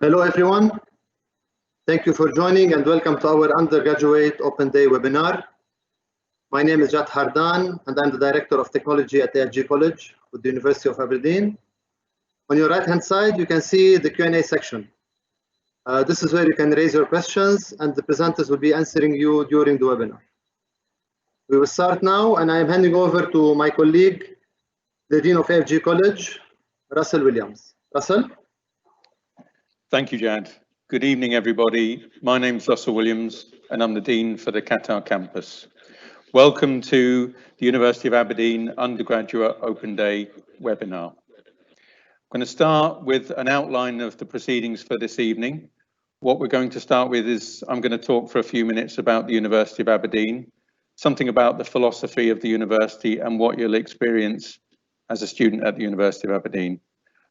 Hello everyone, thank you for joining and welcome to our Undergraduate Open Day webinar. My name is Jad Hardan and I'm the Director of Technology at AFG College with the University of Aberdeen. On your right hand side you can see the Q&A section. This is where you can raise your questions and the presenters will be answering you during the webinar. We will start now and I am handing over to my colleague, the Dean of AFG College, Russell Williams. Russell? Thank you, Jad. Good evening, everybody. My name is Russell Williams, and I'm the Dean for the Qatar campus. Welcome to the University of Aberdeen Undergraduate Open Day webinar. I'm going to start with an outline of the proceedings for this evening. What we're going to start with is I'm going to talk for a few minutes about the University of Aberdeen, something about the philosophy of the university and what you'll experience as a student at the University of Aberdeen.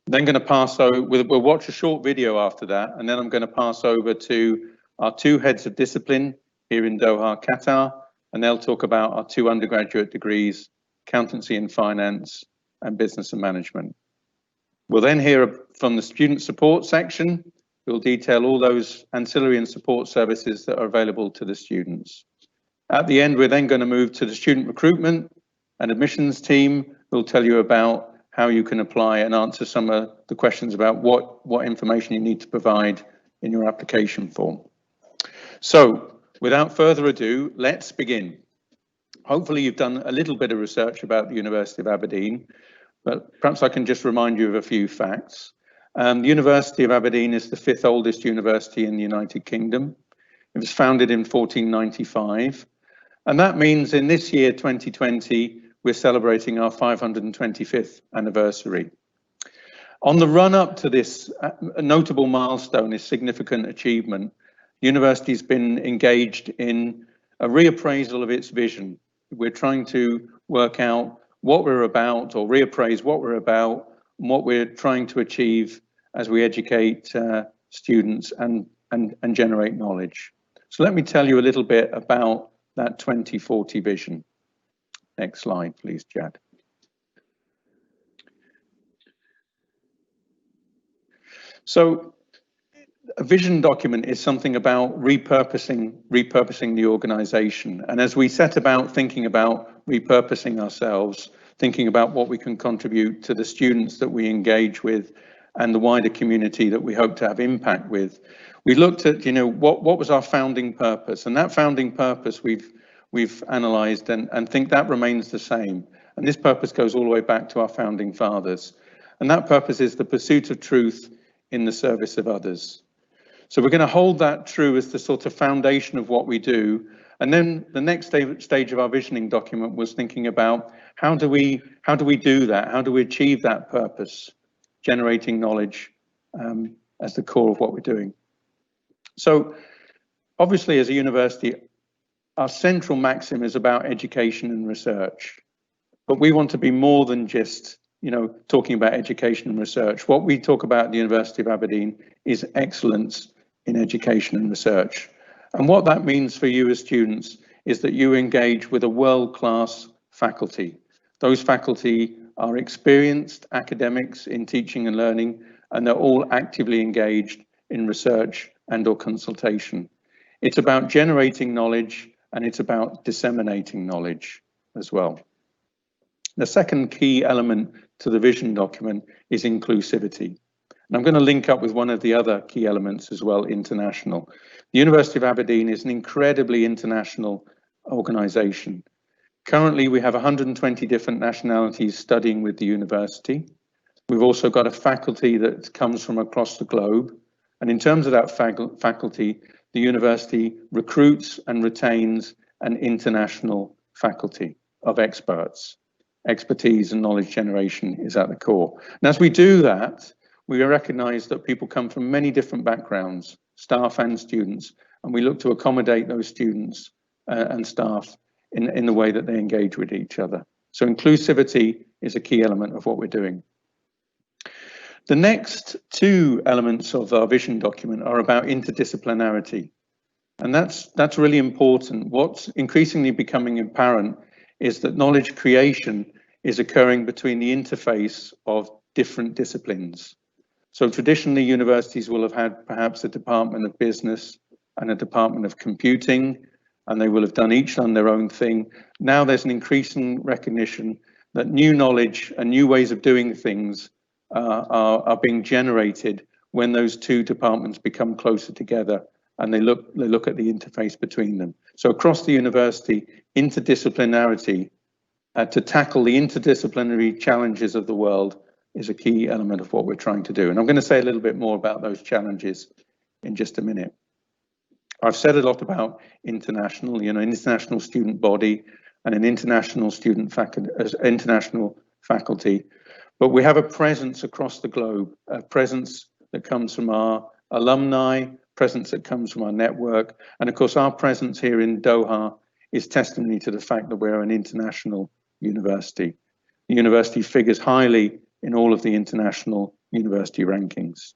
Then going to pass over, we'll watch a short video after that, and then I'm going to pass over to our two heads of discipline here in Doha, Qatar, and they'll talk about our two undergraduate degrees, accountancy and finance and business and management. We'll then hear from the student support section, who will detail all those ancillary and support services that are available to the students. At the end, we're then going to move to the student recruitment and admissions team, who will tell you about how you can apply and answer some of the questions about what information you need to provide in your application form. So without further ado, let's begin. Hopefully you've done a little bit of research about the University of Aberdeen, but perhaps I can just remind you of a few facts. The University of Aberdeen is the 5th oldest university in the United Kingdom. It was founded in 1495, and that means in this year, 2020, we're celebrating our 525th anniversary. On the run up to this notable milestone, this significant achievement, the university's been engaged in a reappraisal of its vision. We're trying to work out what we're about, or reappraise what we're about, and what we're trying to achieve as we educate students and generate knowledge. So let me tell you a little bit about that 2040 vision. Next slide, please, Jad. So a vision document is something about repurposing the organization. And as we set about thinking about repurposing ourselves, thinking about what we can contribute to the students that we engage with and the wider community that we hope to have impact with, we looked at, what was our founding purpose? And that founding purpose we've analysed and think that remains the same. And this purpose goes all the way back to our founding fathers. And that purpose is the pursuit of truth in the service of others. So we're going to hold that true as the sort of foundation of what we do. And then the next stage of our visioning document was thinking about how do we do that? How do we achieve that purpose? Generating knowledge as the core of what we're doing. So obviously as a university, our central maxim is about education and research, but we want to be more than just, talking about education and research. What we talk about at the University of Aberdeen is excellence in education and research. And what that means for you as students is that you engage with a world-class faculty. Those faculty are experienced academics in teaching and learning, and they're all actively engaged in research and/or consultation. It's about generating knowledge, and it's about disseminating knowledge as well. The second key element to the vision document is inclusivity. And I'm going to link up with one of the other key elements as well, international. The University of Aberdeen is an incredibly international organization. Currently, we have 120 different nationalities studying with the university. We've also got a faculty that comes from across the globe. And in terms of that faculty, the university recruits and retains an international faculty of experts. Expertise and knowledge generation is at the core. And as we do that, we recognize that people come from many different backgrounds, staff and students, and we look to accommodate those students and staff in the way that they engage with each other. So inclusivity is a key element of what we're doing. The next two elements of our vision document are about interdisciplinarity. And that's really important. What's increasingly becoming apparent is that knowledge creation is occurring between the interface of different disciplines. So traditionally, universities will have had perhaps a department of business and a department of computing, and they will have each done their own thing. Now there's an increasing recognition that new knowledge and new ways of doing things are being generated when those two departments become closer together and they look at the interface between them. So across the university, interdisciplinarity to tackle the interdisciplinary challenges of the world is a key element of what we're trying to do. And I'm going to say a little bit more about those challenges in just a minute. I've said a lot about international, an international student body and an international international faculty, but we have a presence across the globe, a presence that comes from our alumni, presence that comes from our network, and of course our presence here in Doha is testimony to the fact that we're an international university. The university figures highly in all of the international university rankings.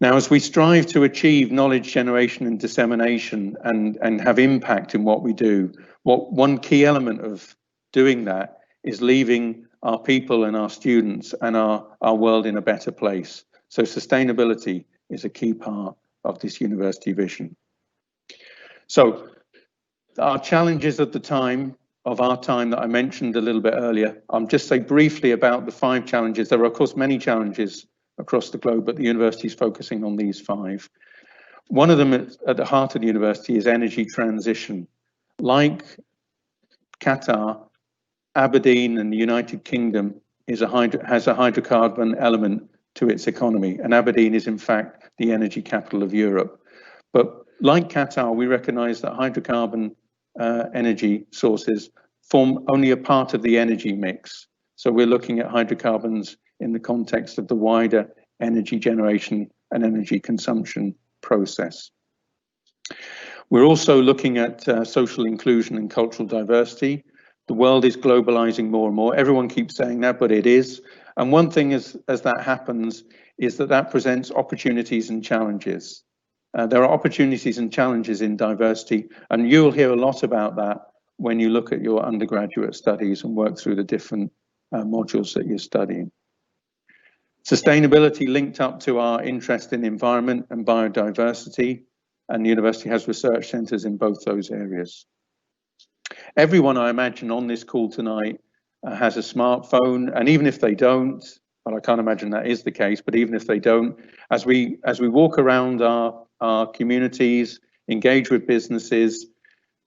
Now, as we strive to achieve knowledge generation and dissemination and have impact in what we do, one key element of doing that is leaving our people and our students and our world in a better place. So sustainability is a key part of this university vision. So our challenges at the time of our time that I mentioned a little bit earlier, I'll just say briefly about the 5 challenges. There are of course many challenges across the globe, but the university is focusing on these 5. One of them at the heart of the university is energy transition. Like Qatar, Aberdeen and the United Kingdom has a hydrocarbon element to its economy, and Aberdeen is in fact the energy capital of Europe. But like Qatar, we recognize that hydrocarbon energy sources form only a part of the energy mix. So we're looking at hydrocarbons in the context of the wider energy generation and energy consumption process. We're also looking at social inclusion and cultural diversity. The world is globalizing more and more. Everyone keeps saying that, but it is. And one thing as that happens is that presents opportunities and challenges. There are opportunities and challenges in diversity, and you'll hear a lot about that when you look at your undergraduate studies and work through the different modules that you're studying. Sustainability linked up to our interest in environment and biodiversity, and the university has research centres in both those areas. Everyone, I imagine, on this call tonight has a smartphone, and even if they don't, well, I can't imagine that is the case, but even if they don't, as we walk around our communities, engage with businesses,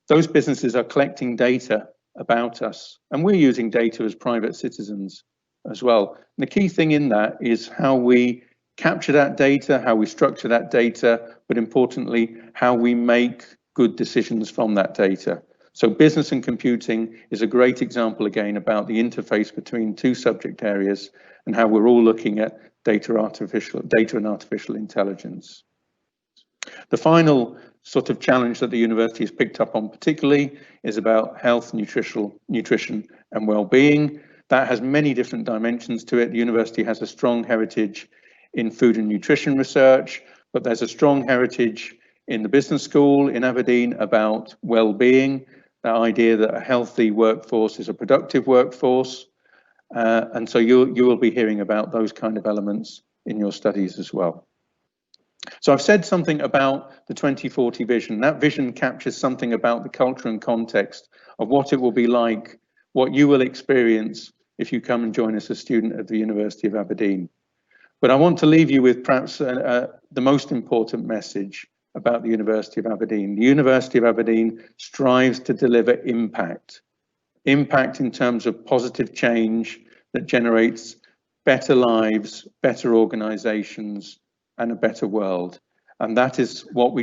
those businesses are collecting data about us, and we're using data as private citizens as well. And the key thing in that is how we capture that data, how we structure that data, but importantly, how we make good decisions from that data. So business and computing is a great example again about the interface between 2 subject areas and how we're all looking at data and artificial intelligence. The final sort of challenge that the university has picked up on particularly is about health, nutrition and well-being. That has many different dimensions to it. The university has a strong heritage in food and nutrition research, but there's a strong heritage in the business school in Aberdeen about well-being, the idea that a healthy workforce is a productive workforce. And so you will be hearing about those kind of elements in your studies as well. So I've said something about the 2040 vision. That vision captures something about the culture and context of what it will be like, what you will experience if you come and join us as a student at the University of Aberdeen. But I want to leave you with perhaps the most important message about the University of Aberdeen. The University of Aberdeen strives to deliver impact in terms of positive change that generates better lives, better organizations, and a better world. And that is what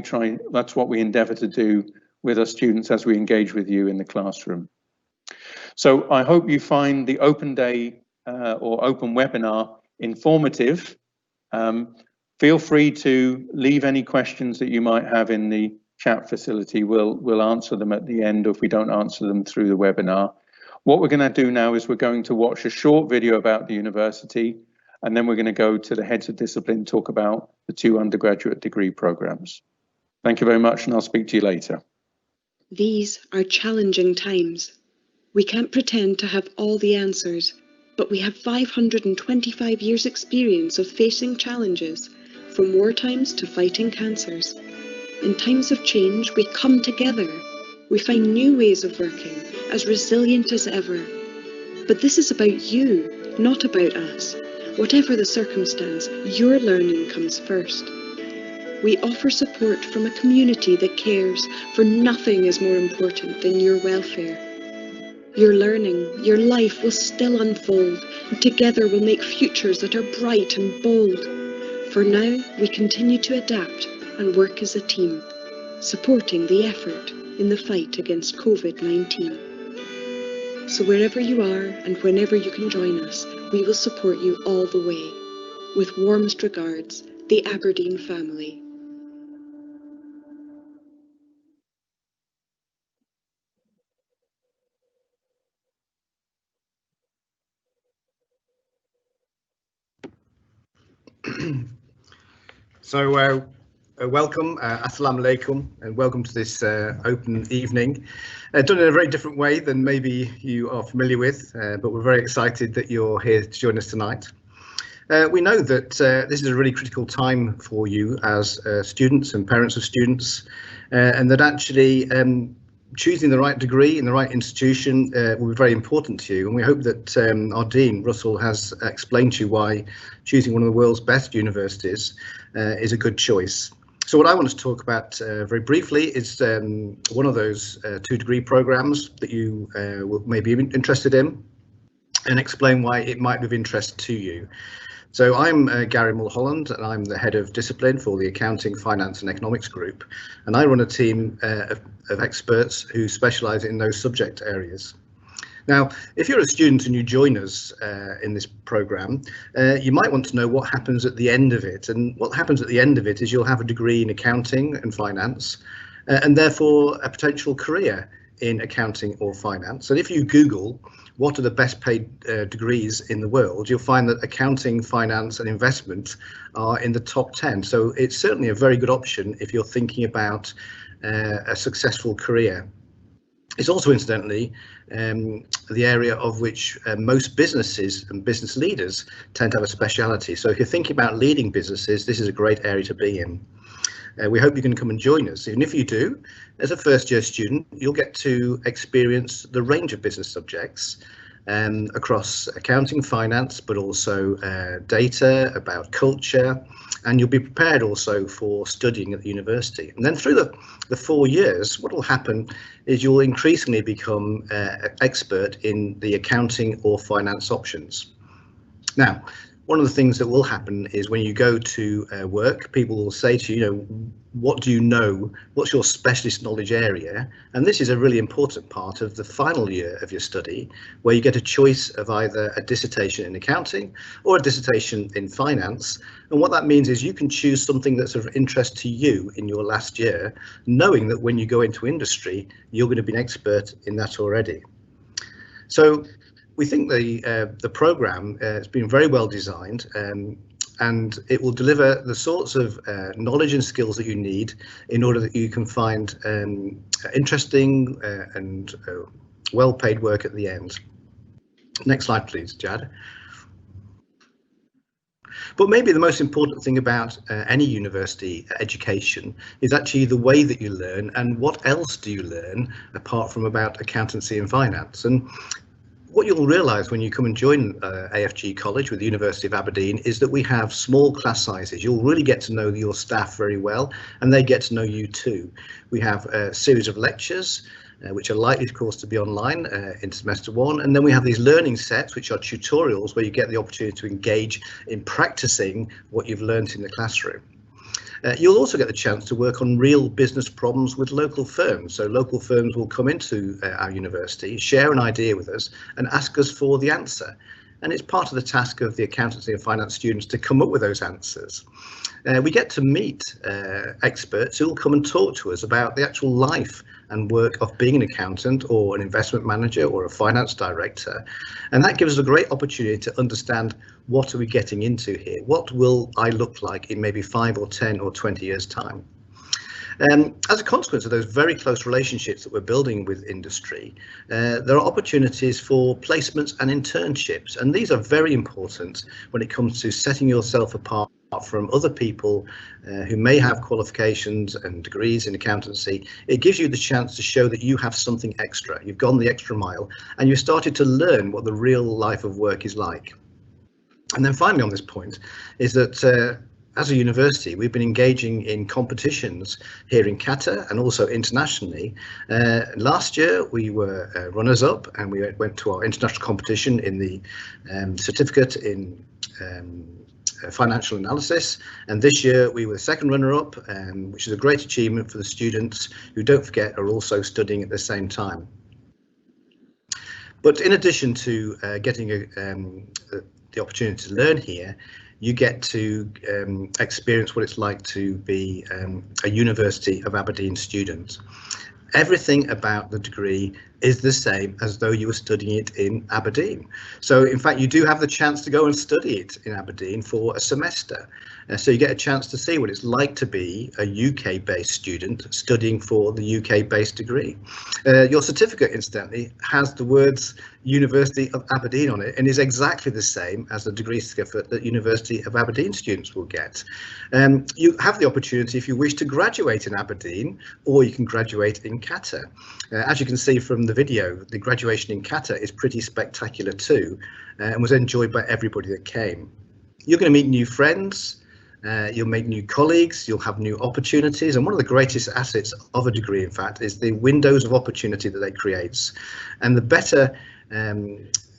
that's what we endeavor to do with our students as we engage with you in the classroom. So I hope you find the open day or open webinar informative. Feel free to leave any questions that you might have in the chat facility. We'll answer them at the end, or if we don't answer them through the webinar. What we're going to do now is we're going to watch a short video about the university, and then we're going to go to the heads of discipline, talk about the 2 undergraduate degree programs. Thank you very much, and I'll speak to you later. These are challenging times. We can't pretend to have all the answers, but we have 525 years' experience of facing challenges, from war times to fighting cancers. In times of change, we come together. We find new ways of working, as resilient as ever. But this is about you, not about us. Whatever the circumstance, your learning comes first. We offer support from a community that cares, for nothing is more important than your welfare. Your learning, your life will still unfold, and together we'll make futures that are bright and bold. For now, we continue to adapt and work as a team, supporting the effort in the fight against COVID-19. So wherever you are and whenever you can join us, we will support you all the way. With warmest regards, the Aberdeen family. So welcome, assalamu alaikum, and welcome to this open evening. Done in a very different way than maybe you are familiar with, but we're very excited that you're here to join us tonight. We know that this is a really critical time for you as students and parents of students, and that actually choosing the right degree in the right institution will be very important to you. And we hope that our Dean, Russell, has explained to you why choosing one of the world's best universities is a good choice. So what I want to talk about very briefly is one of those 2 degree programs that you may be interested in, and explain why it might be of interest to you. So I'm Gary Mulholland, and I'm the head of discipline for the Accounting, Finance and Economics group, and I run a team of experts who specialise in those subject areas. Now, if you're a student and you join us in this programme, you might want to know what happens at the end of it. And what happens at the end of it is you'll have a degree in accounting and finance, and therefore a potential career in accounting or finance. And if you Google what are the best paid degrees in the world, you'll find that accounting, finance and investment are in the top 10. So it's certainly a very good option if you're thinking about a successful career. It's also, incidentally, the area of which most businesses and business leaders tend to have a speciality. So if you're thinking about leading businesses, this is a great area to be in. We hope you can come and join us. And if you do, as a first-year student, you'll get to experience the range of business subjects across accounting, finance, but also data, about culture, and you'll be prepared also for studying at the university. And then through the 4 years, what will happen is you'll increasingly become expert in the accounting or finance options. Now, one of the things that will happen is when you go to work, people will say to you, what do you know? What's your specialist knowledge area? And this is a really important part of the final year of your study, where you get a choice of either a dissertation in accounting or a dissertation in finance. And what that means is you can choose something that's of interest to you in your last year, knowing that when you go into industry, you're going to be an expert in that already. So we think the programme has been very well designed, and it will deliver the sorts of knowledge and skills that you need in order that you can find interesting and well-paid work at the end. Next slide, please, Jad. But maybe the most important thing about any university education is actually the way that you learn, and what else do you learn apart from about accountancy and finance. And what you'll realise when you come and join AFG College with the University of Aberdeen is that we have small class sizes. You'll really get to know your staff very well, and they get to know you too. We have a series of lectures which are likely, of course, to be online in semester 1, and then we have these learning sets which are tutorials where you get the opportunity to engage in practicing what you've learned in the classroom. You'll also get the chance to work on real business problems with local firms. So local firms will come into our university, share an idea with us and ask us for the answer. And it's part of the task of the accountancy and finance students to come up with those answers. We get to meet experts who will come and talk to us about the actual life and work of being an accountant or an investment manager or a finance director. And that gives us a great opportunity to understand, what are we getting into here? What will I look like in maybe 5 or 10 or 20 years time? As a consequence of those very close relationships that we're building with industry, there are opportunities for placements and internships, and these are very important when it comes to setting yourself apart from other people who may have qualifications and degrees in accountancy. It gives you the chance to show that you have something extra. You've gone the extra mile and you've started to learn what the real life of work is like. And then finally on this point is that as a university, we've been engaging in competitions here in Qatar and also internationally. Last year, we were runners-up, and we went to our international competition in the certificate in financial analysis. And this year, we were the second runner-up, which is a great achievement for the students who, don't forget, are also studying at the same time. But in addition to getting the opportunity to learn here, you get to experience what it's like to be a University of Aberdeen student. Everything about the degree is the same as though you were studying it in Aberdeen. So in fact, you do have the chance to go and study it in Aberdeen for a semester. So you get a chance to see what it's like to be a UK-based student studying for the UK-based degree. Your certificate, incidentally, has the words University of Aberdeen on it and is exactly the same as the degree certificate that University of Aberdeen students will get. You have the opportunity, if you wish, to graduate in Aberdeen, or you can graduate in Qatar. As you can see from the video, the graduation in Qatar is pretty spectacular too, and was enjoyed by everybody that came. You're going to meet new friends. You'll make new colleagues, you'll have new opportunities, and one of the greatest assets of a degree, in fact, is the windows of opportunity that it creates. And the better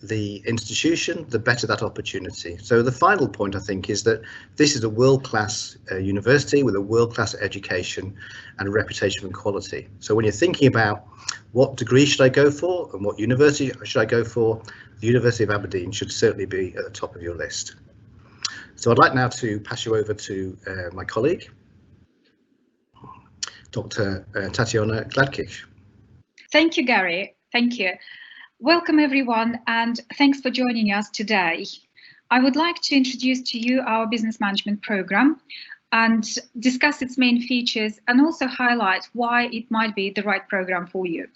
the institution, the better that opportunity. So the final point, I think, is that this is a world-class university with a world-class education and a reputation for quality. So when you're thinking about what degree should I go for and what university should I go for, the University of Aberdeen should certainly be at the top of your list. So I'd like now to pass you over to my colleague, Dr. Tatiana Gladkich. Thank you, Gary. Thank you. Welcome, everyone, and thanks for joining us today. I would like to introduce to you our business management program and discuss its main features and also highlight why it might be the right program for you.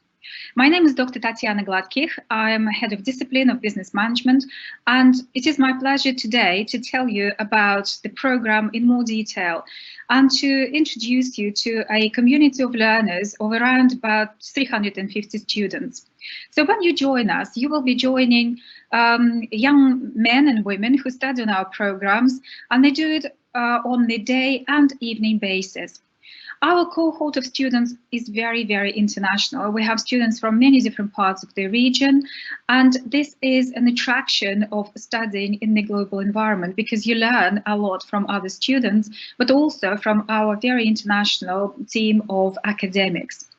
My name is Dr. Tatiana Gladkich. I am Head of Discipline of Business Management, and it is my pleasure today to tell you about the program in more detail and to introduce you to a community of learners of around about 350 students. So when you join us, you will be joining young men and women who study on our programs, and they do it on the day and evening basis. Our cohort of students is very, very international. We have students from many different parts of the region, and this is an attraction of studying in the global environment because you learn a lot from other students, but also from our very international team of academics.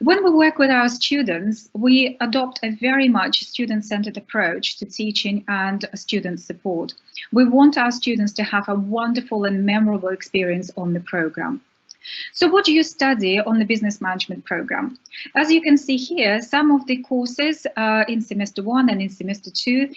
When we work with our students, we adopt a very much student-centered approach to teaching and student support. We want our students to have a wonderful and memorable experience on the program. So what do you study on the business management program? As you can see here, some of the courses in semester 1 and in semester 2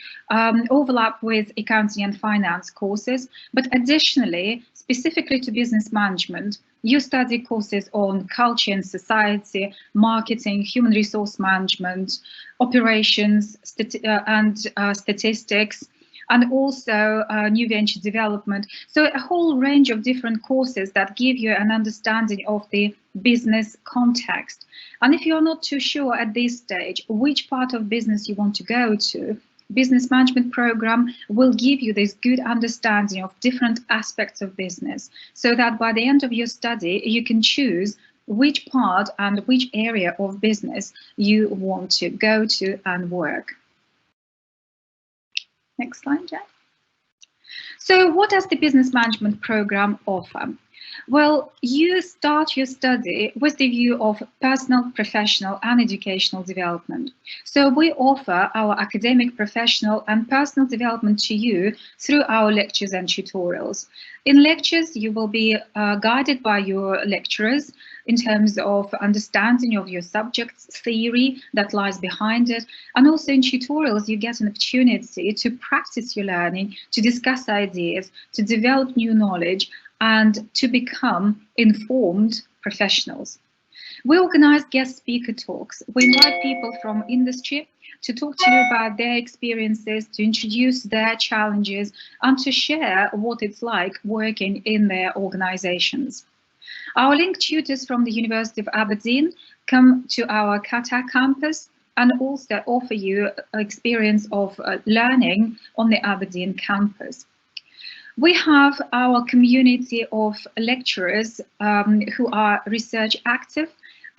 overlap with accounting and finance courses, but additionally, specifically to business management, you study courses on culture and society, marketing, human resource management, operations, and statistics, and also new venture development. So a whole range of different courses that give you an understanding of the business context. And if you're not too sure at this stage which part of business you want to go to, business management program will give you this good understanding of different aspects of business, so that by the end of your study, you can choose which part and which area of business you want to go to and work. Next slide, Jack. So what does the business management program offer? Well, you start your study with the view of personal, professional and educational development. So we offer our academic, professional and personal development to you through our lectures and tutorials. In lectures, you will be guided by your lecturers in terms of understanding of your subject's theory that lies behind it. And also in tutorials, you get an opportunity to practice your learning, to discuss ideas, to develop new knowledge, and to become informed professionals. We organize guest speaker talks. We invite people from industry to talk to you about their experiences, to introduce their challenges, and to share what it's like working in their organizations. Our link tutors from the University of Aberdeen come to our Qatar campus and also offer you an experience of learning on the Aberdeen campus. We have our community of lecturers who are research active,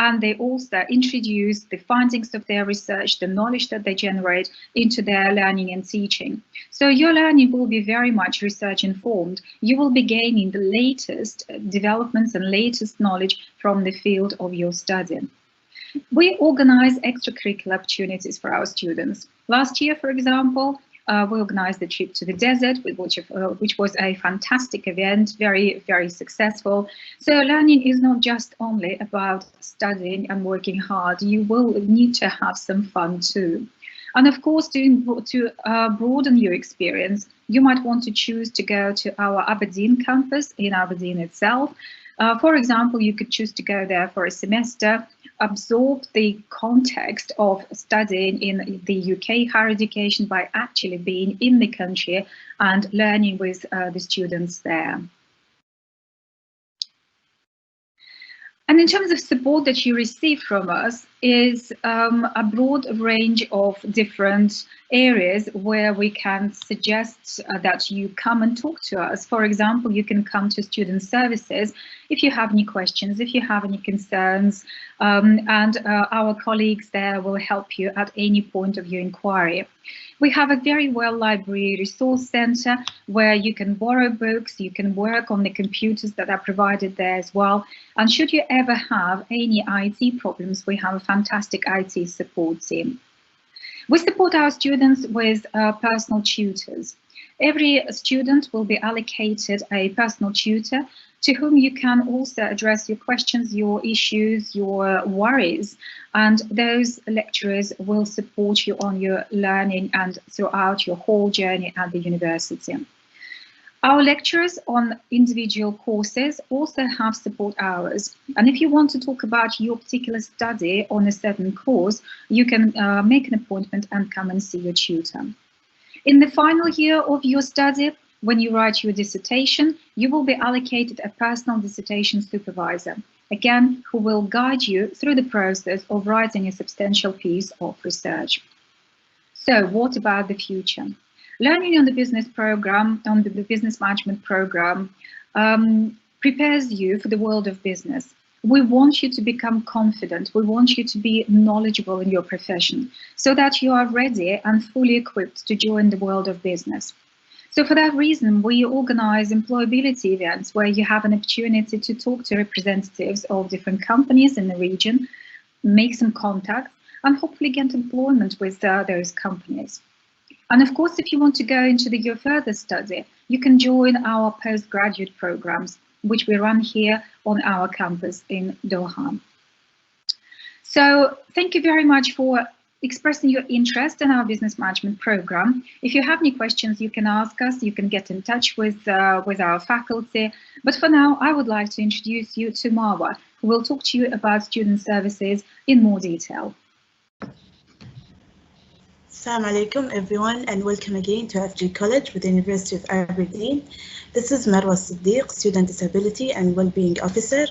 and they also introduce the findings of their research, the knowledge that they generate into their learning and teaching. So your learning will be very much research informed. You will be gaining the latest developments and latest knowledge from the field of your study. We organize extracurricular opportunities for our students. Last year, for example, we organized a trip to the desert, which was a fantastic event, very, very successful. So learning is not just only about studying and working hard. You will need to have some fun too. And of course, to broaden your experience, you might want to choose to go to our Aberdeen campus in Aberdeen itself. For example, you could choose to go there for a semester, absorb the context of studying in the UK higher education by actually being in the country and learning with the students there. And in terms of support that you receive from us is a broad range of different areas where we can suggest that you come and talk to us. For example, you can come to student services if you have any questions, if you have any concerns, and our colleagues there will help you at any point of your inquiry. We have a very well library resource center where you can borrow books, you can work on the computers that are provided there as well. And should you ever have any IT problems, we have a fantastic IT support team. We support our students with personal tutors. Every student will be allocated a personal tutor to whom you can also address your questions, your issues, your worries, and those lecturers will support you on your learning and throughout your whole journey at the university. Our lecturers on individual courses also have support hours, and if you want to talk about your particular study on a certain course, you can make an appointment and come and see your tutor. In the final year of your study, when you write your dissertation, you will be allocated a personal dissertation supervisor, again, who will guide you through the process of writing a substantial piece of research. So what about the future? Learning on the business program, on the business management program, prepares you for the world of business. We want you to become confident. We want you to be knowledgeable in your profession so that you are ready and fully equipped to join the world of business. So for that reason, we organize employability events where you have an opportunity to talk to representatives of different companies in the region, make some contacts, and hopefully get employment with those companies. And of course, if you want to go into your further study, you can join our postgraduate programs, which we run here on our campus in Doha. So thank you very much for expressing your interest in our business management program. If you have any questions, you can ask us, you can get in touch with our faculty. But for now, I would like to introduce you to Marwa, who will talk to you about student services in more detail. Assalamu alaikum everyone, and welcome again to AFG College with the University of Aberdeen. This is Marwa Siddiq, Student Disability and Wellbeing Officer,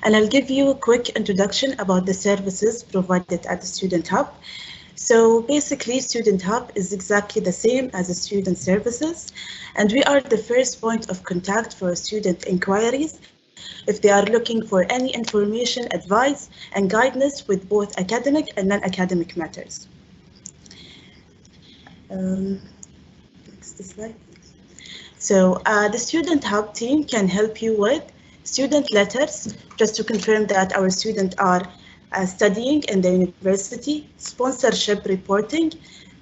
and I'll give you a quick introduction about the services provided at the Student Hub. So basically, Student Hub is exactly the same as the student services, and we are the first point of contact for student inquiries if they are looking for any information, advice, and guidance with both academic and non-academic matters. Next slide. So the Student Hub team can help you with student letters, just to confirm that our students are studying in the university, sponsorship reporting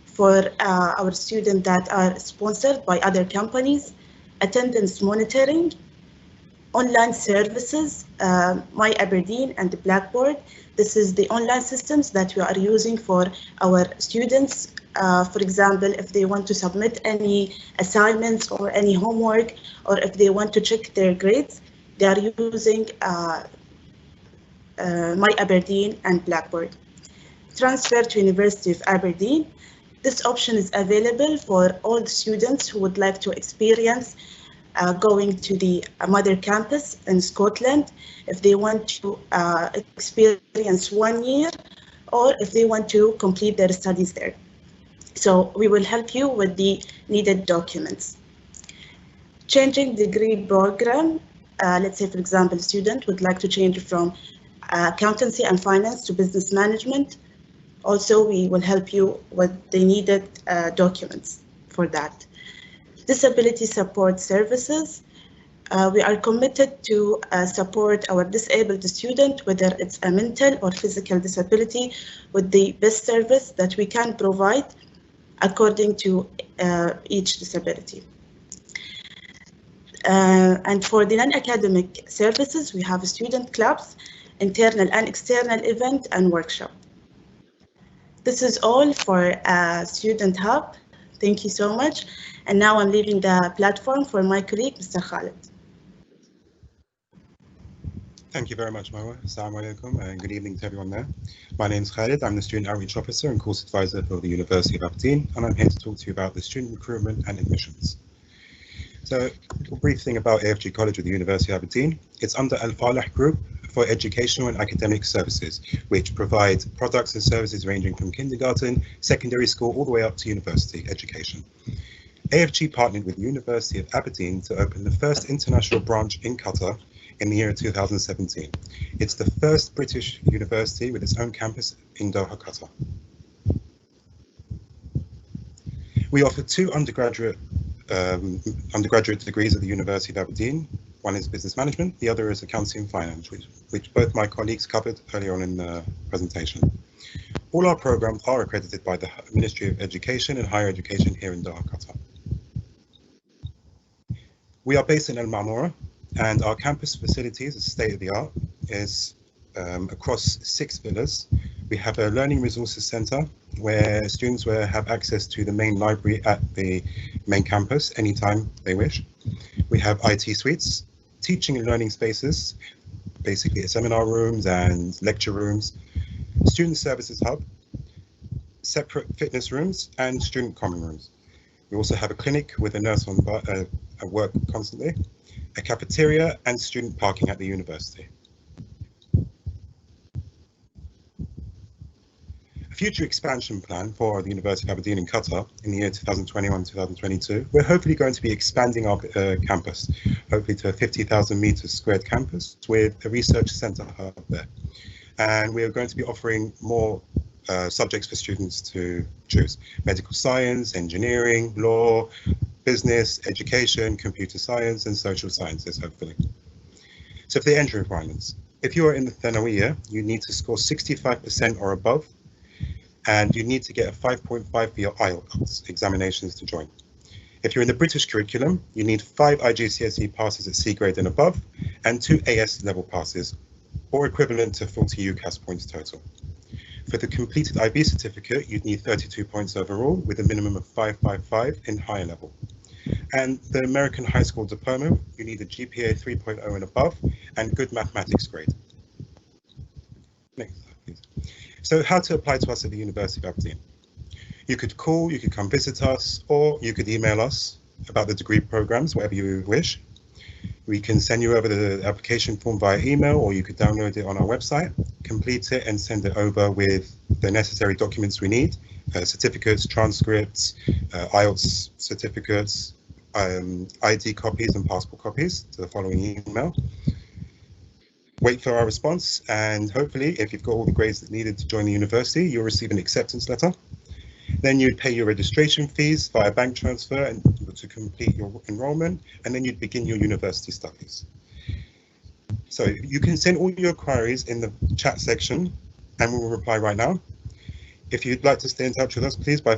for our students that are sponsored by other companies, attendance monitoring, online services, My Aberdeen and Blackboard. This is the online systems that we are using for our students. For example, if they want to submit any assignments or any homework, or if they want to check their grades, they are using My Aberdeen, and Blackboard. Transfer to University of Aberdeen. This option is available for all the students who would like to experience going to the mother campus in Scotland, if they want to experience 1 year, or if they want to complete their studies there. So we will help you with the needed documents. Changing degree program, let's say, for example, a student would like to change from accountancy and finance to business management. Also, we will help you with the needed documents for that. Disability support services. We are committed to support our disabled student, whether it's a mental or physical disability, with the best service that we can provide according to each disability. And for the non-academic services, we have student clubs, internal and external event, and workshop. This is all for Student Hub. Thank you so much. And now I'm leaving the platform for my colleague, Mr. Khalid. Thank you very much, Marwa. Assalamu alaikum and good evening to everyone there. My name is Khalid. I'm the Student Outreach Officer and Course Advisor for the University of Aberdeen, and I'm here to talk to you about the student recruitment and admissions. So, a brief thing about AFG College with the University of Aberdeen. It's under Al-Falah Group for Educational and Academic Services, which provides products and services ranging from kindergarten, secondary school, all the way up to university education. AFG partnered with the University of Aberdeen to open the first international branch in Qatar in the year 2017. It's the first British university with its own campus in Doha, Qatar. We offer 2 undergraduate degrees at the University of Aberdeen. One is business management, the other is accounting and finance, which both my colleagues covered earlier on in the presentation. All our programs are accredited by the Ministry of Education and Higher Education here in Doha, Qatar. We are based in Al Marmora, and our campus facilities is state-of-the-art, is across 6 villas. We have a learning resources centre where students will have access to the main library at the main campus anytime they wish. We have IT suites, teaching and learning spaces, basically seminar rooms and lecture rooms, student services hub, separate fitness rooms, and student common rooms. We also have a clinic with a nurse on at work constantly, a cafeteria, and student parking at the university. A future expansion plan for the University of Aberdeen in Qatar in the year 2021-2022, we're hopefully going to be expanding our campus, hopefully to a 50,000 meters squared campus with a research centre hub there. And we are going to be offering more subjects for students to choose: medical science, engineering, law, business, education, computer science, and social sciences, hopefully. So for the entry requirements, if you are in the Thanawiya, you need to score 65% or above, and you need to get a 5.5 for your IELTS examinations to join. If you're in the British curriculum, you need 5 IGCSE passes at C grade and above, and 2 AS level passes, or equivalent to 40 UCAS points total. For the completed IB certificate, you'd need 32 points overall, with a minimum of 555 in higher level. And the American High School Diploma, you need a GPA 3.0 and above, and good mathematics grade. Next slide, please. So how to apply to us at the University of Aberdeen? You could call, you could come visit us, or you could email us about the degree programs, whatever you wish. We can send you over the application form via email, or you could download it on our website, complete it and send it over with the necessary documents we need, certificates, transcripts, IELTS certificates, ID copies and passport copies to the following email. Wait for our response, and hopefully if you've got all the grades that needed to join the university, you'll receive an acceptance letter. Then you'd pay your registration fees via bank transfer and to complete your enrollment, and then you'd begin your university studies. So you can send all your queries in the chat section and we will reply right now. If you'd like to stay in touch with us, please by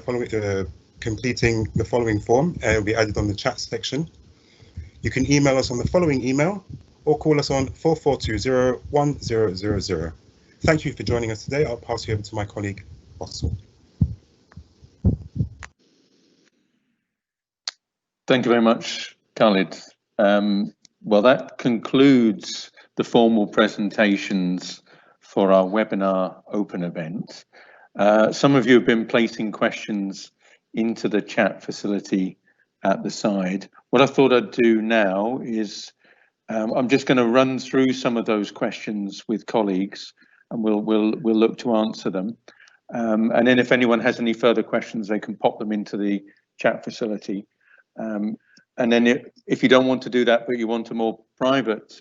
completing the following form, it will be added on the chat section. You can email us on the following email or call us on 4420-1000. Thank you for joining us today. I'll pass you over to my colleague, Russell. Thank you very much, Khalid. Well, that concludes the formal presentations for our webinar open event. Some of you have been placing questions into the chat facility at the side. What I thought I'd do now is I'm just going to run through some of those questions with colleagues, and we'll look to answer them. And then if anyone has any further questions, they can pop them into the chat facility. And then if you don't want to do that, but you want a more private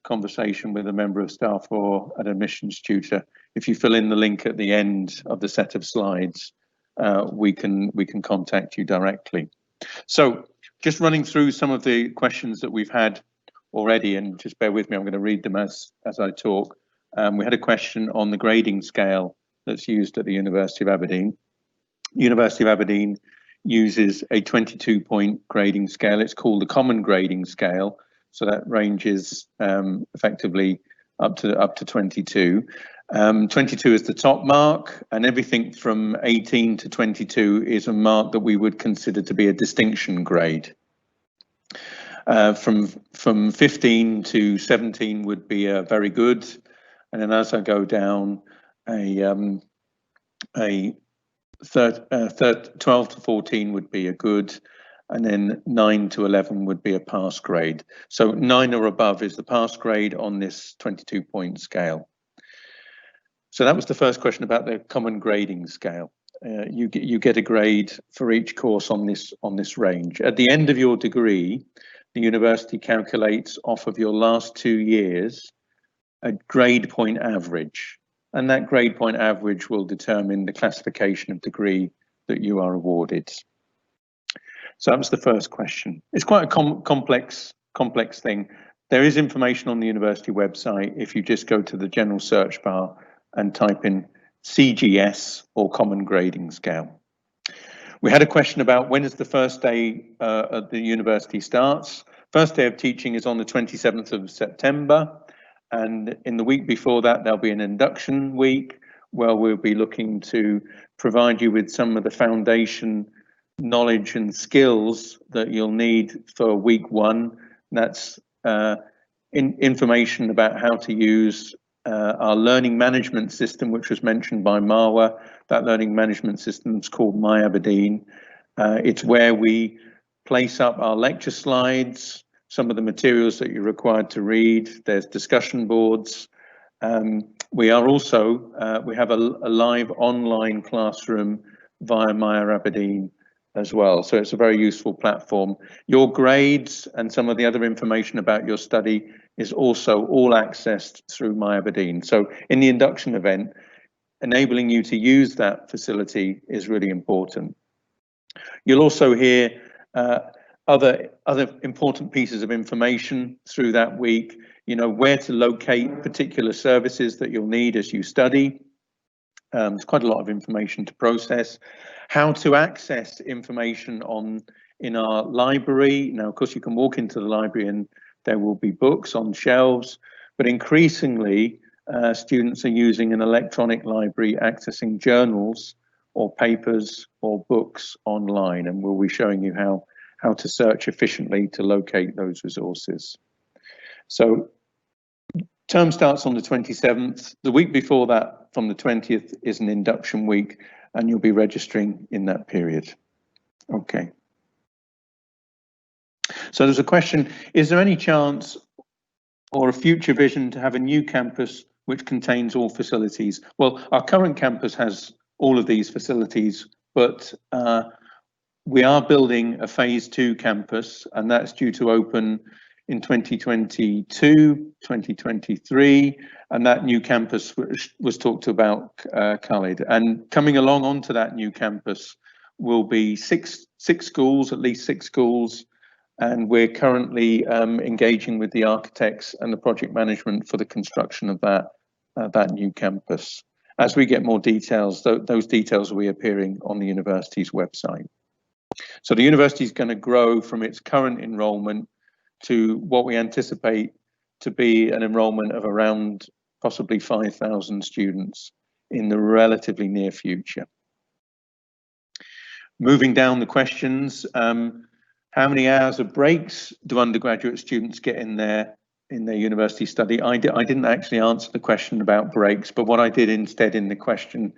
conversation with a member of staff or an admissions tutor, if you fill in the link at the end of the set of slides, we can contact you directly. So just running through some of the questions that we've had already, and just bear with me, I'm going to read them as I talk. We had a question on the grading scale that's used at the University of Aberdeen. University of Aberdeen uses a 22-point grading scale. It's called the Common Grading Scale, so that ranges effectively up to 22. 22 is the top mark, and everything from 18 to 22 is a mark that we would consider to be a distinction grade. From 15 to 17 would be a very good, and then as I go down, a 12 to 14 would be a good, and then 9 to 11 would be a pass grade. So 9 or above is the pass grade on this 22-point scale. So that was the first question about the common grading scale. You get a grade for each course on this range. At the end of your degree, the university calculates off of your last 2 years a grade point average, and that grade point average will determine the classification of degree that you are awarded. So that was the first question. It's quite a complex thing. There is information on the university website if you just go to the general search bar and type in CGS or Common Grading Scale. We had a question about when is the first day at the university starts. First day of teaching is on the 27th of September. And in the week before that, there'll be an induction week where we'll be looking to provide you with some of the foundation knowledge and skills that you'll need for week one. That's information about how to use our learning management system, which was mentioned by Marwa. That learning management system is called My Aberdeen. It's where we place up our lecture slides, some of the materials that you're required to read. There's discussion boards. We are also, we have a live online classroom via My Aberdeen as well. So it's a very useful platform. Your grades and some of the other information about your study is also all accessed through My Aberdeen. So in the induction event, enabling you to use that facility is really important. You'll also hear other important pieces of information through that week, you know, where to locate particular services that you'll need as you study. There's quite a lot of information to process. How to access information in our library. Now, of course, you can walk into the library and there will be books on shelves, but increasingly students are using an electronic library, accessing journals or papers or books online, and we'll be showing you how to search efficiently to locate those resources. So term starts on the 27th. The week before that, from the 20th, is an induction week, and you'll be registering in that period. Okay. So there's a question, is there any chance or a future vision to have a new campus which contains all facilities? Well, our current campus has all of these facilities, but we are building a phase 2 campus, and that's due to open in 2022, 2023, and that new campus was talked about, Khalid. And coming along onto that new campus will be six schools, at least 6 schools, and we're currently engaging with the architects and the project management for the construction of that new campus. As we get more details, those details will be appearing on the university's website. So the university is going to grow from its current enrolment to what we anticipate to be an enrolment of around possibly 5,000 students in the relatively near future. Moving down the questions, how many hours of breaks do undergraduate students get in their in their university study. I didn't actually answer the question about breaks, but what I did instead in the question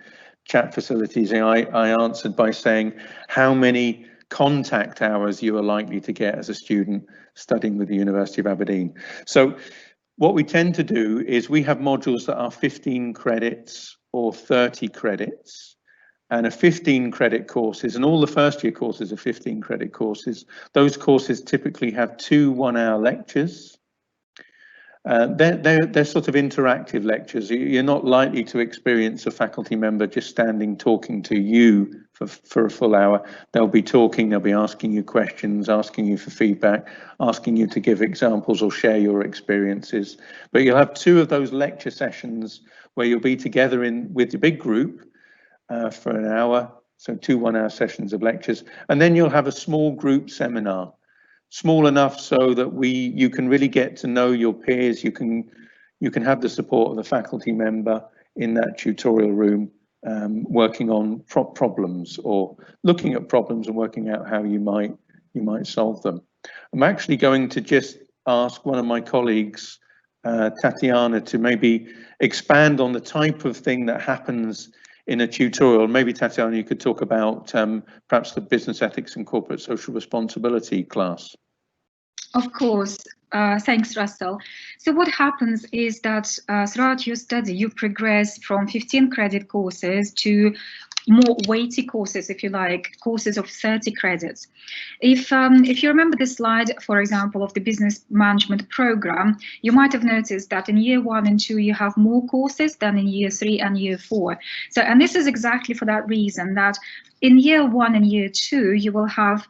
chat facilities, I answered by saying how many contact hours you are likely to get as a student studying with the University of Aberdeen. So what we tend to do is we have modules that are 15 credits or 30 credits, and a 15 credit courses, and all the first year courses are 15 credit courses. Those courses typically have 2 one-hour lectures. They're sort of interactive lectures. You're not likely to experience a faculty member just standing talking to you for a full hour. They'll be talking, they'll be asking you questions, asking you for feedback, asking you to give examples or share your experiences. But you'll have 2 of those lecture sessions where you'll be together with your big group for an hour, so 2 one-hour sessions of lectures, and then you'll have a small group seminar, small enough so that you can really get to know your peers. You can have the support of the faculty member in that tutorial room, working on problems or looking at problems and working out how you might solve them. I'm actually going to just ask one of my colleagues, Tatiana, to maybe expand on the type of thing that happens in a tutorial. Maybe Tatiana, you could talk about perhaps the business ethics and corporate social responsibility class. Of course. Thanks, Russell. So what happens is that throughout your study, you progress from 15 credit courses to more weighty courses, if you like, courses of 30 credits. If you remember the slide, for example, of the business management program, you might have noticed that in year 1 and 2, you have more courses than in year 3 and year 4. So, and this is exactly for that reason, that in year 1 and year 2, you will have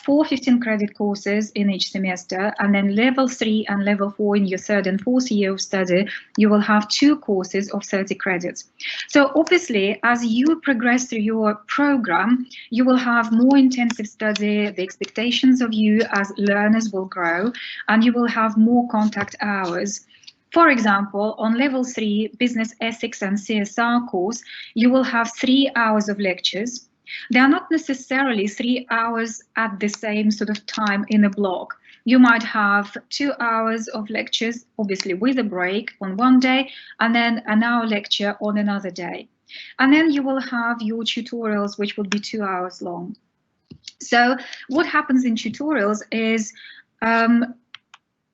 4 15 credit courses in each semester, and then level 3 and level 4 in your 3rd and 4th year of study, you will have 2 courses of 30 credits. So obviously, as you progress through your program, you will have more intensive study, the expectations of you as learners will grow, and you will have more contact hours. For example, on level 3, business ethics and CSR course, you will have 3 hours of lectures. They are not necessarily 3 hours at the same sort of time in a block. You might have 2 hours of lectures, obviously with a break on one day, and then an hour lecture on another day. And then you will have your tutorials, which will be 2 hours long. So what happens in tutorials is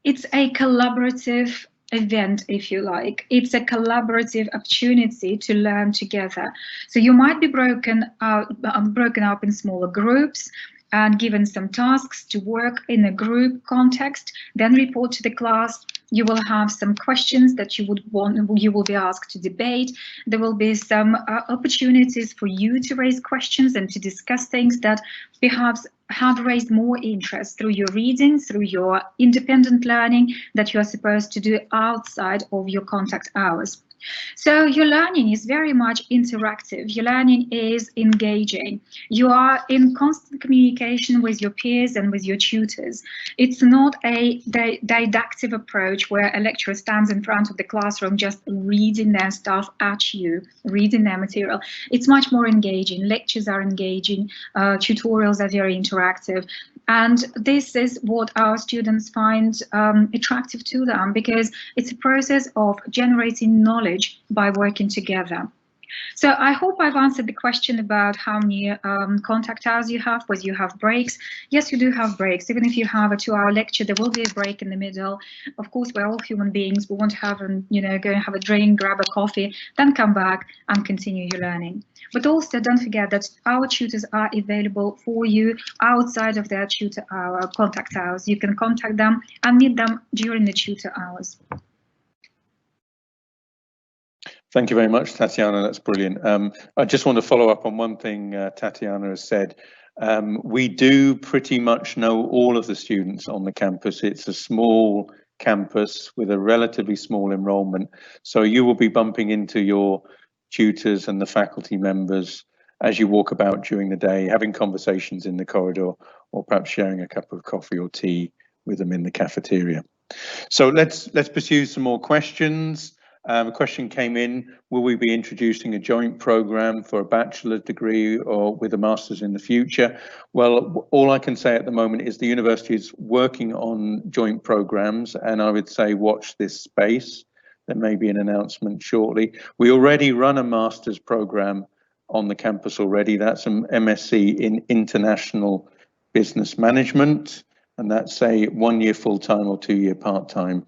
it's a collaborative event, if you like. It's a collaborative opportunity to learn together. So you might be broken up in smaller groups and given some tasks to work in a group context, then report to the class. You will have some questions that you will be asked to debate. There will be some opportunities for you to raise questions and to discuss things that perhaps have raised more interest through your reading, through your independent learning that you are supposed to do outside of your contact hours. So your learning is very much interactive. Your learning is engaging. You are in constant communication with your peers and with your tutors. It's not a didactic approach where a lecturer stands in front of the classroom just reading their stuff at you, reading their material. It's much more engaging. Lectures are engaging, tutorials are very interactive. And this is what our students find attractive to them, because it's a process of generating knowledge by working together. So I hope I've answered the question about how many contact hours you have, whether you have breaks. Yes, you do have breaks. Even if you have a 2-hour lecture, there will be a break in the middle. Of course, we're all human beings. We want to have, go and have a drink, grab a coffee, then come back and continue your learning. But also don't forget that our tutors are available for you outside of their tutor hour, contact hours. You can contact them and meet them during the tutor hours. Thank you very much, Tatiana. That's brilliant. I just want to follow up on one thing Tatiana has said. We do pretty much know all of the students on the campus. It's a small campus with a relatively small enrollment. So you will be bumping into your tutors and the faculty members as you walk about during the day, having conversations in the corridor, or perhaps sharing a cup of coffee or tea with them in the cafeteria. So let's pursue some more questions. A question came in, will we be introducing a joint program for a bachelor's degree or with a master's in the future? Well, all I can say at the moment is the university is working on joint programs, and I would say watch this space. There may be an announcement shortly. We already run a master's program on the campus already. That's an MSc in International Business Management, and that's a 1-year full-time or 2-year part-time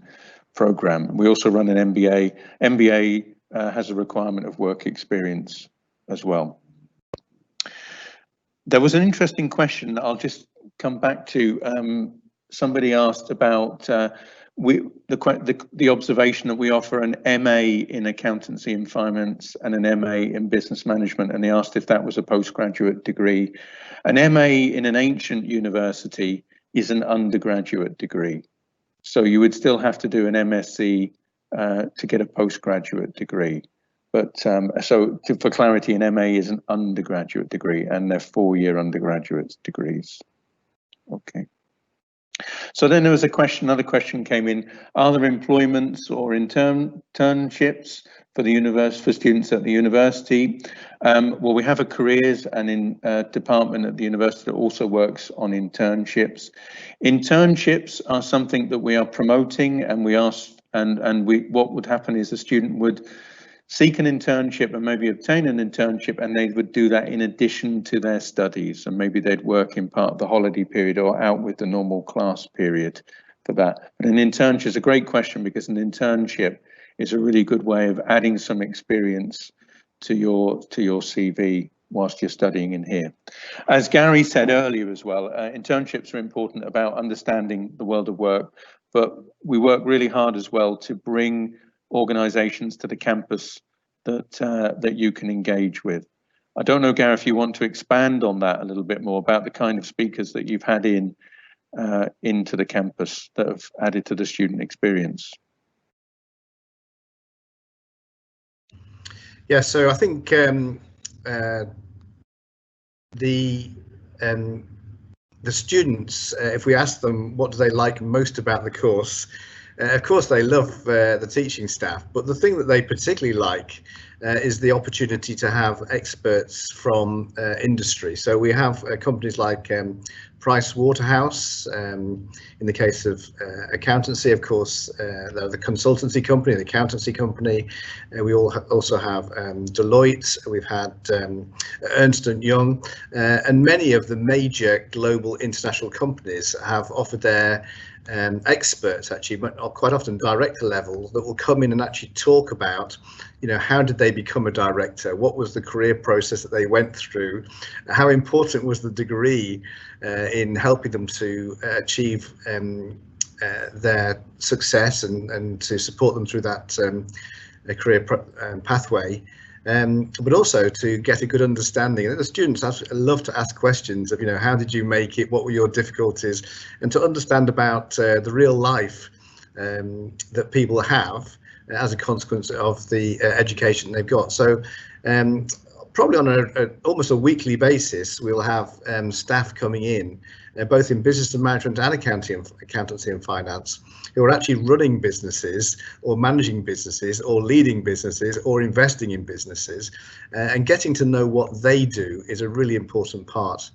program. We also run an MBA. MBA has a requirement of work experience as well. There was an interesting question that I'll just come back to. Somebody asked about the observation that we offer an MA in accountancy and finance and an MA in business management, and they asked if that was a postgraduate degree. An MA in an ancient university is an undergraduate degree. So you would still have to do an MSc to get a postgraduate degree. But for clarity, an MA is an undergraduate degree, and they're 4-year undergraduate degrees. Okay. So then there was another question came in. Are there employments or internships for students at the university? Well, we have a careers and department at the university that also works on internships. Internships are something that we are promoting, and what would happen is the student would seek an internship and maybe obtain an internship, and they would do that in addition to their studies, and maybe they'd work in part of the holiday period or out with the normal class period for that. But an internship is a great question, because an internship is a really good way of adding some experience to your CV whilst you're studying in here. As Gary said earlier as well, internships are important about understanding the world of work, but we work really hard as well to bring organisations to the campus that you can engage with. I don't know, Gary, if you want to expand on that a little bit more about the kind of speakers that you've had into the campus that have added to the student experience. Yeah, so I think the students, if we ask them what do they like most about the course, of course they love the teaching staff, but the thing that they particularly like is the opportunity to have experts from industry. So we have companies like Price Waterhouse, in the case of accountancy, of course, the consultancy company, the accountancy company. We also have Deloitte, we've had Ernst & Young, and many of the major global international companies have offered their experts, actually, but quite often director level, that will come in and actually talk about, you know, how did they become a director? What was the career process that they went through? How important was the degree in helping them to achieve their success and to support them through that career pathway? But also to get a good understanding. And the students love to ask questions of, you know, how did you make it? What were your difficulties? And to understand about the real life that people have as a consequence of the education they've got. So probably on almost a weekly basis, we'll have staff coming in, both in business and management and accountancy and finance, who are actually running businesses or managing businesses or leading businesses or investing in businesses, and getting to know what they do is a really important part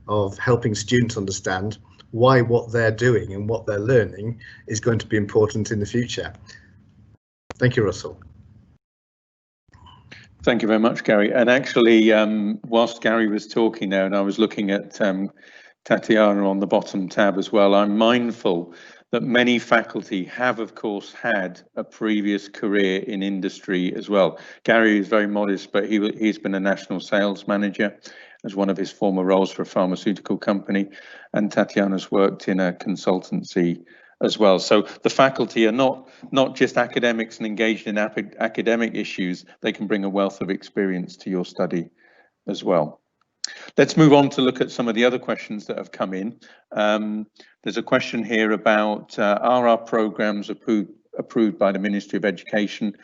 of helping students understand why what they're doing and what they're learning is going to be important in the future. Thank you, Russell. Thank you very much, Gary. And actually, whilst Gary was talking there, and I was looking at Tatiana on the bottom tab as well, I'm mindful that many faculty have, of course, had a previous career in industry as well. Gary is very modest, but he's been a national sales manager as one of his former roles for a pharmaceutical company, and Tatiana's worked in a consultancy as well. So the faculty are not just academics and engaged in academic issues, they can bring a wealth of experience to your study as well. Let's move on to look at some of the other questions that have come in. There's a question here about, are our programs approved by the Ministry of Education?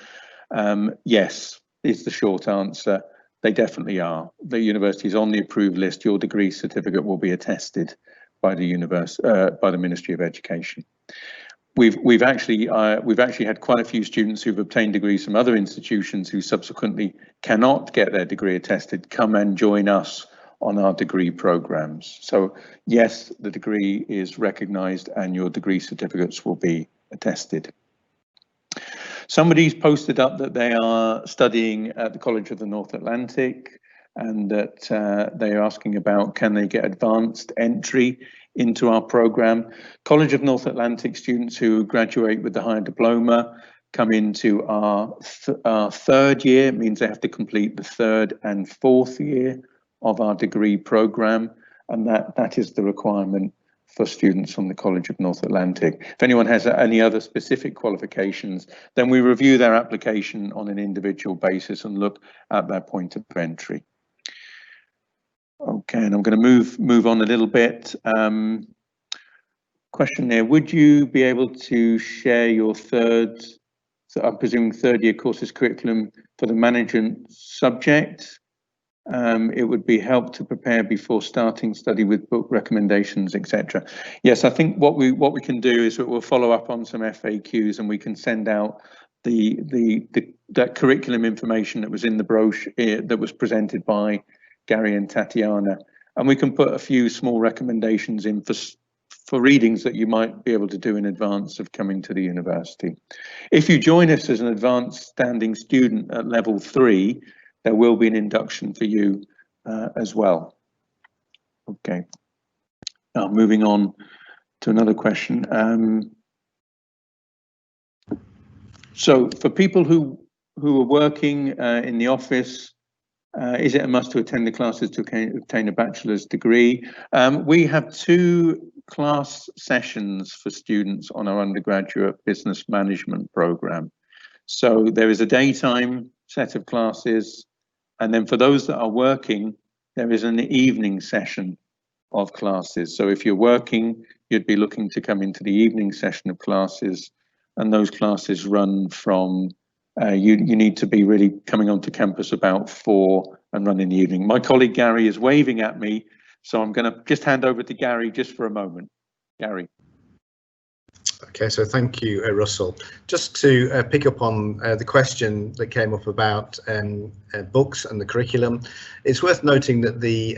Yes, is the short answer. They definitely are. The university is on the approved list. Your degree certificate will be attested by the Ministry of Education. we've actually had quite a few students who've obtained degrees from other institutions who subsequently cannot get their degree attested come and join us on our degree programs. So yes, the degree is recognised and your degree certificates will be attested. Somebody's posted up that they are studying at the College of the North Atlantic and that they are asking about can they get advanced entry into our program. College of North Atlantic students who graduate with the higher diploma come into our third year. It means they have to complete the third and fourth year of our degree program, and that is the requirement for students from the College of North Atlantic. If anyone has any other specific qualifications, then we review their application on an individual basis and look at their point of entry. Okay, and I'm going to move on a little bit. Question there, would you be able to share your third, so I'm presuming third year courses curriculum for the management subject? It would be help to prepare before starting study with book recommendations, etc. Yes, I think what we can do is we'll follow up on some FAQs and we can send out that curriculum information that was in the brochure that was presented by Gary and Tatiana, and we can put a few small recommendations in for readings that you might be able to do in advance of coming to the university. If you join us as an advanced standing student at level 3, there will be an induction for you as well. Okay, now moving on to another question. So for people who are working in the office, is it a must to attend the classes to obtain a bachelor's degree? We have 2 class sessions for students on our undergraduate business management program. So there is a daytime set of classes, and then for those that are working, there is an evening session of classes. So if you're working, you'd be looking to come into the evening session of classes, and those classes run from you need to be really coming onto campus about 4 and run in the evening. My colleague Gary is waving at me, so I'm going to just hand over to Gary just for a moment. Gary. Okay, so thank you, Russell. Just to pick up on the question that came up about books and the curriculum, it's worth noting that the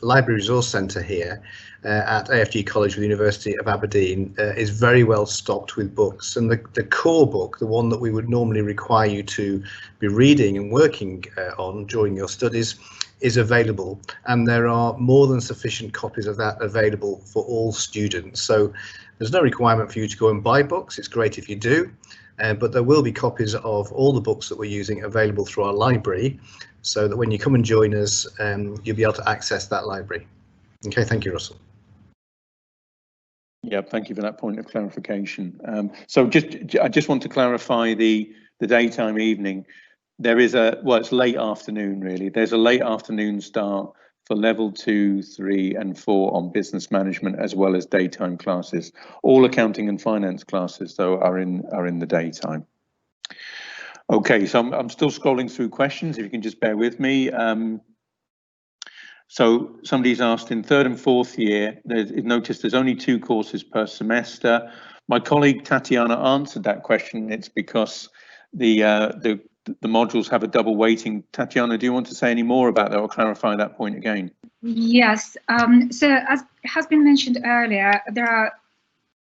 Library Resource Centre here at AFG College with the University of Aberdeen is very well stocked with books, and the core book, the one that we would normally require you to be reading and working on during your studies, is available, and there are more than sufficient copies of that available for all students. So there's no requirement for you to go and buy books. It's great if you do, but there will be copies of all the books that we're using available through our library, so that when you come and join us, you'll be able to access that library. Okay, thank you, Russell. Yeah, thank you for that point of clarification. So I just want to clarify the daytime evening. There is it's late afternoon really. There's a late afternoon start for level 2, 3 and 4 on business management, as well as daytime classes. All accounting and finance classes though are in the daytime. Okay, so I'm still scrolling through questions, if you can just bear with me. So somebody's asked, in 3rd and 4th year, noticed there's only 2 courses per semester. My colleague Tatiana answered that question. It's because the modules have a double weighting. Tatiana, do you want to say any more about that or clarify that point again? Yes, so as has been mentioned earlier, there are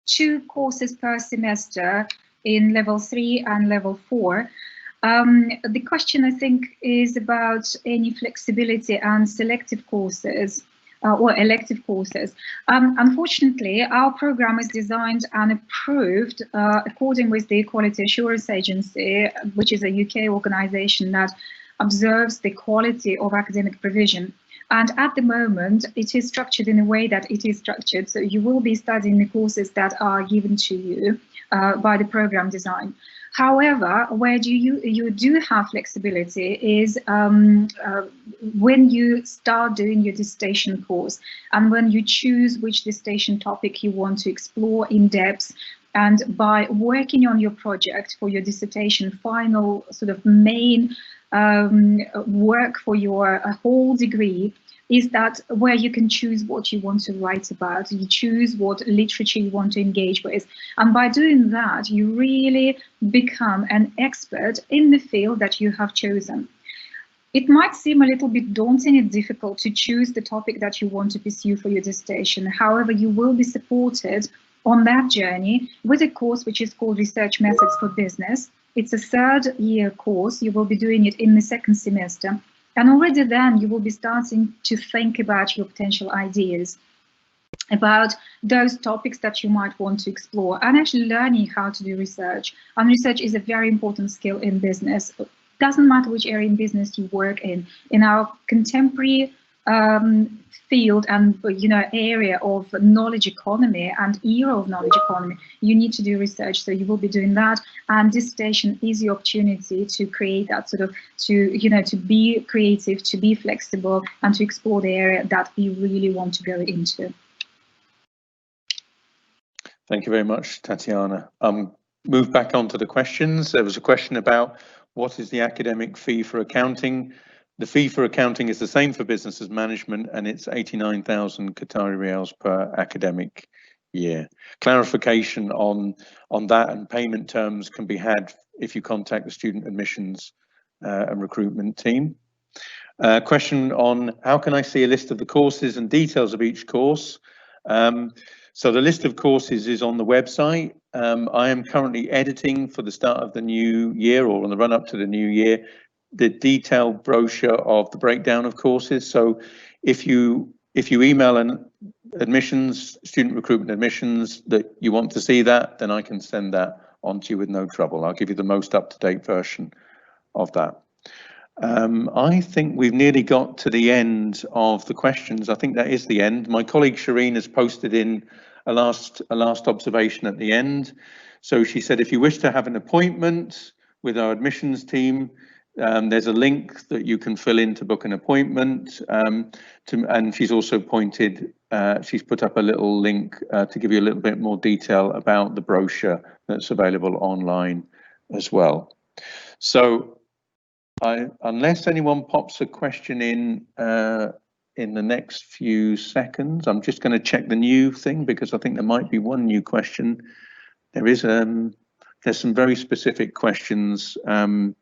2 courses per semester in level 3 and level 4. The question, I think, is about any flexibility and selective courses or elective courses. Unfortunately, our program is designed and approved according with the Quality Assurance Agency, which is a UK organisation that observes the quality of academic provision. And at the moment, it is structured in a way that it is structured. So you will be studying the courses that are given to you by the program design. However, where you do have flexibility is when you start doing your dissertation course and when you choose which dissertation topic you want to explore in depth, and by working on your project for your dissertation final sort of main work for your whole degree, is that where you can choose what you want to write about, you choose what literature you want to engage with, and by doing that you really become an expert in the field that you have chosen. It might seem a little bit daunting and difficult to choose the topic that you want to pursue for your dissertation. However, you will be supported on that journey with a course which is called Research Methods for Business. It's a third-year course. You will be doing it in the second semester. And already then you will be starting to think about your potential ideas, about those topics that you might want to explore, and actually learning how to do research. And research is a very important skill in business. Doesn't matter which area in business you work in our contemporary field and area of knowledge economy and era of knowledge economy, you need to do research. So you will be doing that, and dissertation is the opportunity to create that sort of, to be creative, to be flexible, and to explore the area that you really want to go into. Thank you very much, Tatiana. Move back onto the questions. There was a question about what is the academic fee for accounting. The fee for accounting is the same for business as management, and it's 89,000 Qatari riyals per academic year. Clarification on that and payment terms can be had if you contact the student admissions and recruitment team. Question on how can I see a list of the courses and details of each course? So the list of courses is on the website. I am currently editing for the start of the new year, or on the run up to the new year, the detailed brochure of the breakdown of courses. So if you email an admissions, student recruitment admissions, that you want to see that, then I can send that on to you with no trouble. I'll give you the most up-to-date version of that. I think we've nearly got to the end of the questions. I think that is the end. My colleague Shireen has posted in a last observation at the end. So she said, if you wish to have an appointment with our admissions team, there's a link that you can fill in to book an appointment. And she's also she's put up a little link to give you a little bit more detail about the brochure that's available online as well. So unless anyone pops a question in the next few seconds, I'm just going to check the new thing, because I think there might be one new question. There is there's some very specific questions to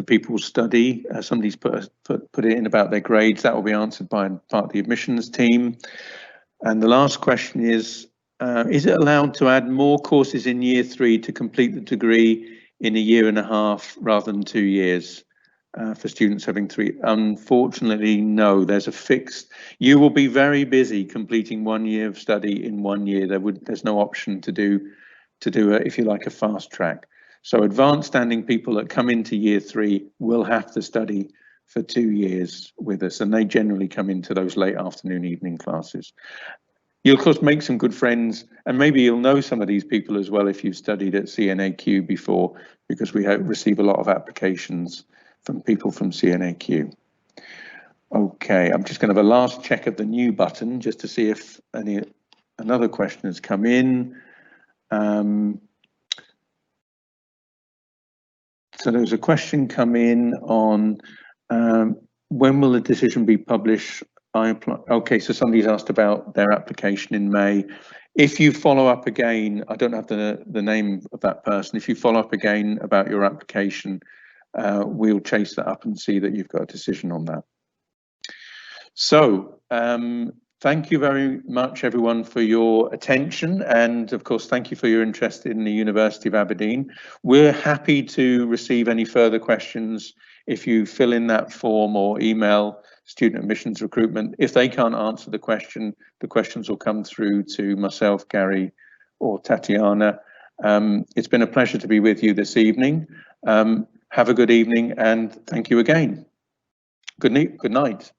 people's study. Somebody's put it in about their grades. That will be answered by part of the admissions team. And the last question is it allowed to add more courses in year 3 to complete the degree in a year and a half rather than 2 years for students having 3? Unfortunately, no. There's a fixed. You will be very busy completing 1 year of study in 1 year. There's no option to do if you like, a fast track. So advanced standing people that come into year 3 will have to study for 2 years with us, and they generally come into those late afternoon, evening classes. You'll of course make some good friends, and maybe you'll know some of these people as well if you've studied at CNAQ before, because we receive a lot of applications from people from CNAQ. Okay, I'm just going to have a last check of the new button just to see if another question has come in. So there was a question come in on when will the decision be published? Okay, so somebody's asked about their application in May. If you follow up again, I don't have the name of that person. If you follow up again about your application, we'll chase that up and see that you've got a decision on that. So thank you very much, everyone, for your attention. And of course, thank you for your interest in the University of Aberdeen. We're happy to receive any further questions if you fill in that form or email student admissions recruitment. If they can't answer the questions will come through to myself, Gary, or Tatiana. It's been a pleasure to be with you this evening. Have a good evening, and thank you again. Good night.